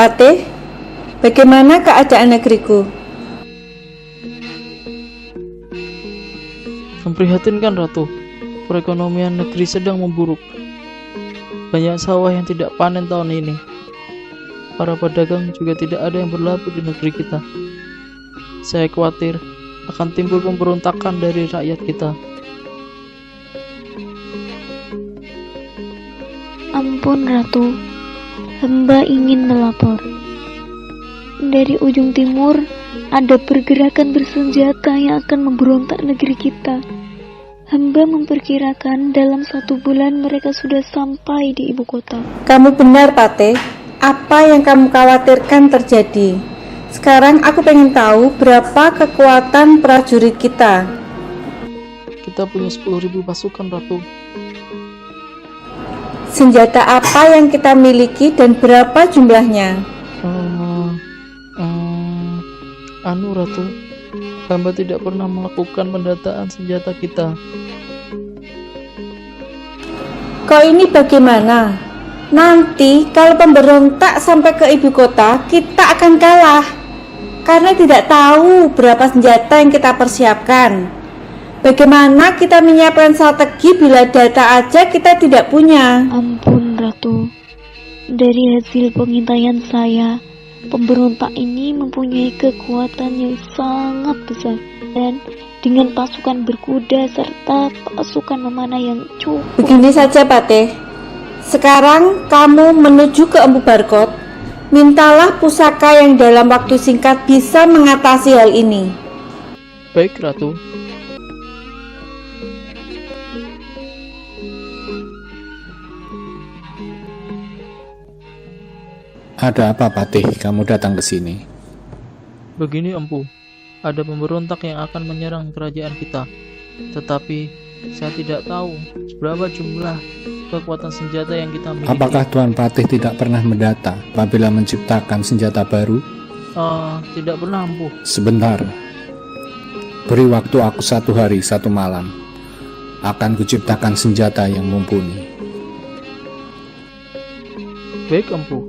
Patih, bagaimana keadaan negeriku? Memprihatinkan, Ratu. Perekonomian negeri sedang memburuk. Banyak sawah yang tidak panen tahun ini. Para pedagang juga tidak ada yang berlabuh di negeri kita. Saya khawatir akan timbul pemberontakan dari rakyat kita. Ampun, Ratu. Hamba ingin melapor. Dari ujung timur ada pergerakan bersenjata yang akan memberontak negeri kita. Hamba memperkirakan dalam 1 bulan mereka sudah sampai di ibu kota. Kamu benar, Patih. Apa yang kamu khawatirkan terjadi. Sekarang aku pengen tahu berapa kekuatan prajurit kita. Kita punya 10.000 pasukan, Ratu. Senjata apa yang kita miliki dan berapa jumlahnya? Ratu, hamba tidak pernah melakukan pendataan senjata kita. Kok ini bagaimana? Nanti kalau pemberontak sampai ke ibu kota, kita akan kalah. Karena tidak tahu berapa senjata yang kita persiapkan. Bagaimana kita menyiapkan strategi bila data aja kita tidak punya? Ampun, Ratu. Dari hasil pengintaian saya, pemberontak ini mempunyai kekuatan yang sangat besar dan dengan pasukan berkuda serta pasukan memanah yang cukup. Begini saja, Patih. Sekarang kamu menuju ke Empu Barkot. Mintalah pusaka yang dalam waktu singkat bisa mengatasi hal ini. Baik, Ratu. Ada apa, Patih? Kamu datang ke sini? Begini, Empu. Ada pemberontak yang akan menyerang kerajaan kita. Tetapi saya tidak tahu berapa jumlah kekuatan senjata yang kita miliki. Apakah Tuan Patih tidak pernah mendata apabila menciptakan senjata baru? Tidak pernah, Empu. Sebentar. Beri waktu aku 1 hari 1 malam. Akan kuciptakan senjata yang mumpuni. Baik, Empu.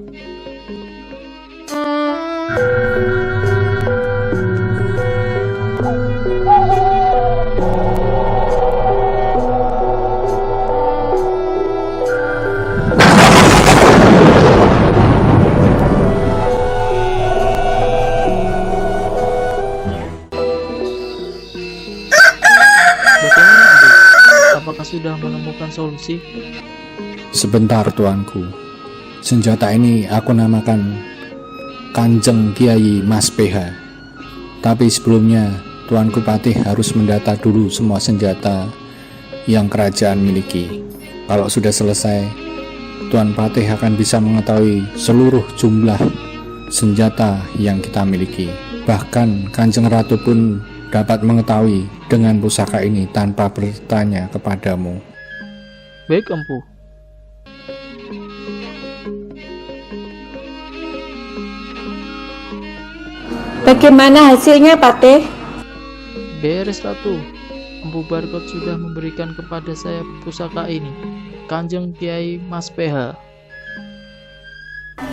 Apakah sudah menemukan solusi? Sebentar, Tuanku. Senjata ini aku namakan Kanjeng Kiai Mas PH. Tapi sebelumnya Tuanku Patih harus mendata dulu semua senjata yang kerajaan miliki. Kalau sudah selesai, Tuan Patih akan bisa mengetahui seluruh jumlah senjata yang kita miliki. Bahkan Kanjeng Ratu pun dapat mengetahui dengan pusaka ini tanpa bertanya kepadamu. Baik, Empu. Bagaimana hasilnya, Patih? Beres, Ratu. Empu Barkot sudah memberikan kepada saya pusaka ini, Kanjeng Kiai Mas PH.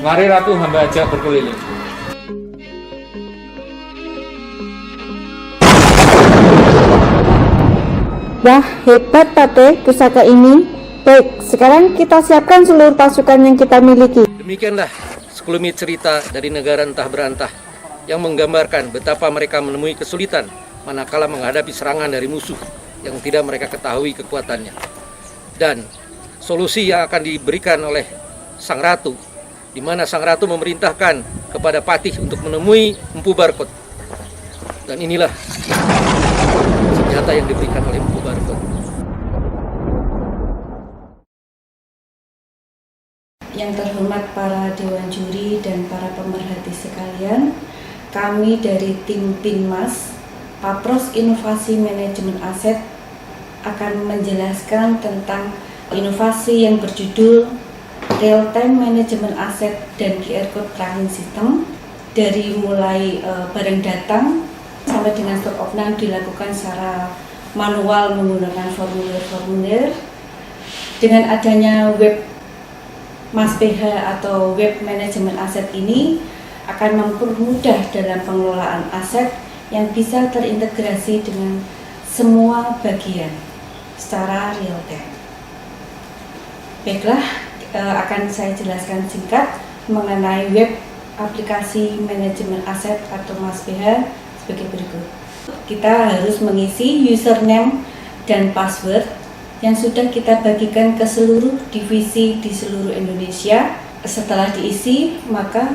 Mari Ratu, hamba ajak berkeliling. Wah, hebat, Patih, pusaka ini. Baik, sekarang kita siapkan seluruh pasukan yang kita miliki. Demikianlah sekelumit cerita dari negara entah berantah yang menggambarkan betapa mereka menemui kesulitan manakala menghadapi serangan dari musuh yang tidak mereka ketahui kekuatannya. Dan solusi yang akan diberikan oleh Sang Ratu, di mana Sang Ratu memerintahkan kepada Patih untuk menemui Empu Barkot. Dan inilah senjata yang diberikan oleh Empu Barkot. Yang terhormat para dewan juri dan para pemerhati sekalian, kami dari tim Pinmas, Papros Inovasi Manajemen Aset akan menjelaskan tentang inovasi yang berjudul Real Time Management Asset dan QR Code Tracking System. Dari mulai barang datang sampai dengan stock of none dilakukan secara manual menggunakan formulir-formulir. Dengan adanya web MAS-PH atau Web Manajemen Aset ini akan mempermudah dalam pengelolaan aset yang bisa terintegrasi dengan semua bagian secara real time. Baiklah, akan saya jelaskan singkat mengenai web aplikasi manajemen aset atau MAS-PH sebagai berikut. Kita harus mengisi username dan password yang sudah kita bagikan ke seluruh divisi di seluruh Indonesia. Setelah diisi, maka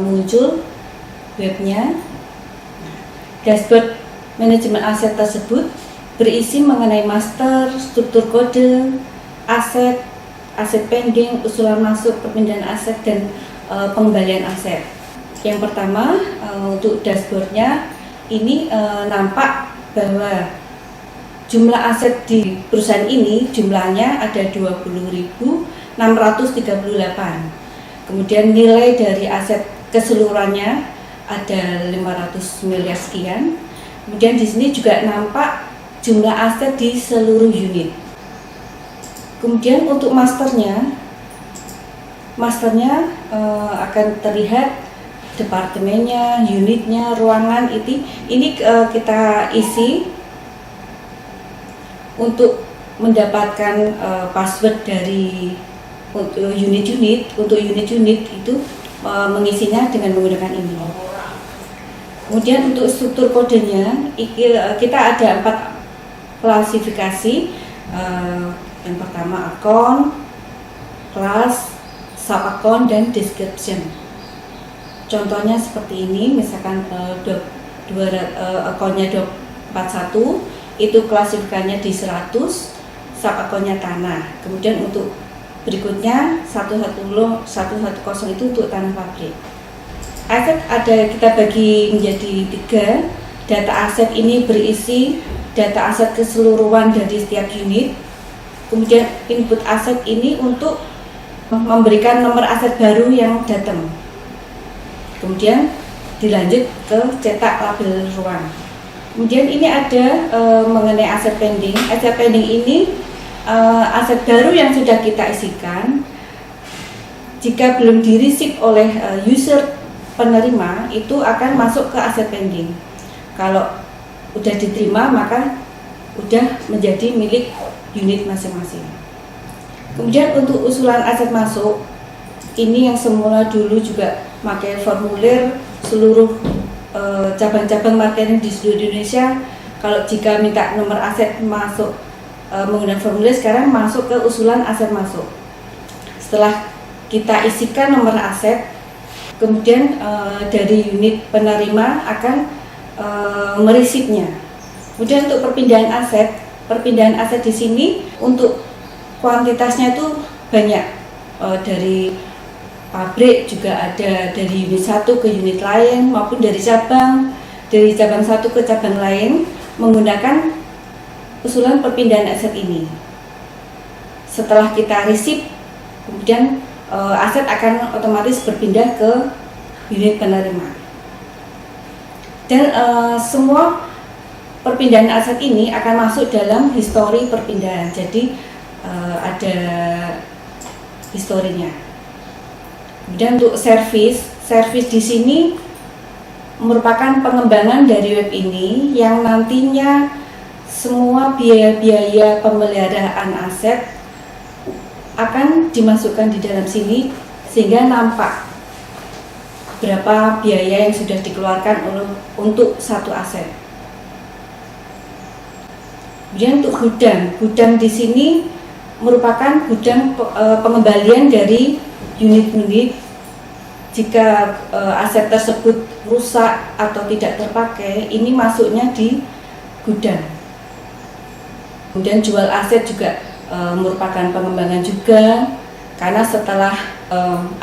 muncul webnya. Dashboard manajemen aset tersebut berisi mengenai master, struktur kode, aset, aset pending, usulan masuk, perpindahan aset, dan pengembalian aset. Yang pertama, untuk dashboardnya ini nampak bahwa jumlah aset di perusahaan ini jumlahnya ada 20.638. Kemudian nilai dari aset keseluruhannya ada 500 miliar sekian. Kemudian di sini juga nampak jumlah aset di seluruh unit. Kemudian untuk masternya akan terlihat departemennya, unitnya, ruangan ini kita isi. Untuk mendapatkan password dari unit-unit itu mengisinya dengan menggunakan ini. Kemudian untuk struktur kodenya kita ada 4 klasifikasi. Yang pertama akun, kelas, sub akun, dan description. Contohnya seperti ini, misalkan akunnya 241 itu klasifikasinya di 100, sub akunnya tanah. Kemudian untuk berikutnya 110 itu untuk tanah pabrik. Aset ada kita bagi menjadi 3. Data aset ini berisi data aset keseluruhan dari setiap unit. Kemudian input aset ini untuk memberikan nomor aset baru yang datang. Kemudian dilanjut ke cetak label ruang. Kemudian ini ada mengenai aset pending. Aset pending ini aset baru yang sudah kita isikan. Jika belum di-receive oleh user penerima, itu akan masuk ke aset pending. Kalau udah diterima, maka udah menjadi milik unit masing-masing. Kemudian untuk usulan aset masuk, ini yang semula dulu juga pakai formulir seluruh cabang-cabang marketing di seluruh Indonesia. Kalau jika minta nomor aset masuk menggunakan formulir, sekarang masuk ke usulan aset masuk. Setelah kita isikan nomor aset, kemudian dari unit penerima akan meresipnya. Kemudian untuk perpindahan aset di sini untuk kuantitasnya itu banyak, dari pabrik juga ada, dari unit 1 ke unit lain maupun dari cabang 1 ke cabang lain menggunakan usulan perpindahan aset ini. Setelah kita receive, kemudian aset akan otomatis berpindah ke unit penerima. Dan semua perpindahan aset ini akan masuk dalam histori perpindahan. Jadi ada historinya. Kemudian untuk service di sini merupakan pengembangan dari web ini yang nantinya semua biaya-biaya pemeliharaan aset akan dimasukkan di dalam sini sehingga nampak berapa biaya yang sudah dikeluarkan untuk satu aset. Kemudian untuk gudang di sini merupakan gudang pengembalian dari unit-unit jika aset tersebut rusak atau tidak terpakai, ini masuknya di gudang. Kemudian jual aset juga merupakan pengembangan juga, karena setelah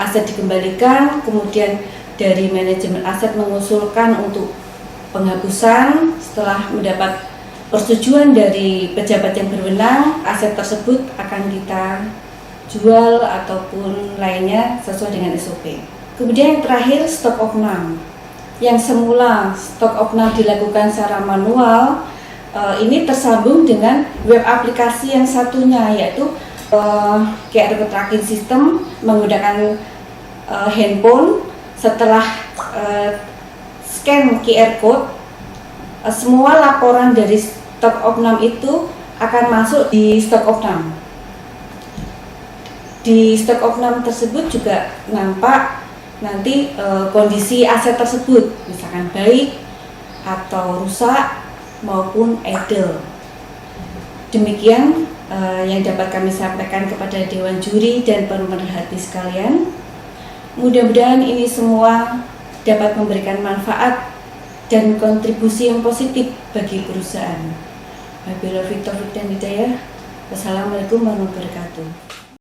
aset dikembalikan, kemudian dari manajemen aset mengusulkan untuk penghapusan. Setelah mendapat persetujuan dari pejabat yang berwenang, aset tersebut akan kita jual ataupun lainnya sesuai dengan SOP. Kemudian yang terakhir, stock of none. Yang semula stock of none dilakukan secara manual, ini tersambung dengan web aplikasi yang satunya, yaitu QR code tracking system menggunakan handphone. Setelah scan QR code, semua laporan dari stok opnam itu akan masuk di stok opnam. Di stok opnam tersebut juga nampak nanti kondisi aset tersebut, misalkan baik atau rusak maupun idle. Demikian yang dapat kami sampaikan kepada Dewan Juri dan pemerhati sekalian. Mudah-mudahan ini semua dapat memberikan manfaat dan kontribusi yang positif bagi perusahaan. Wabillahi taufiq dan hidayah. Wassalamualaikum warahmatullahi wabarakatuh.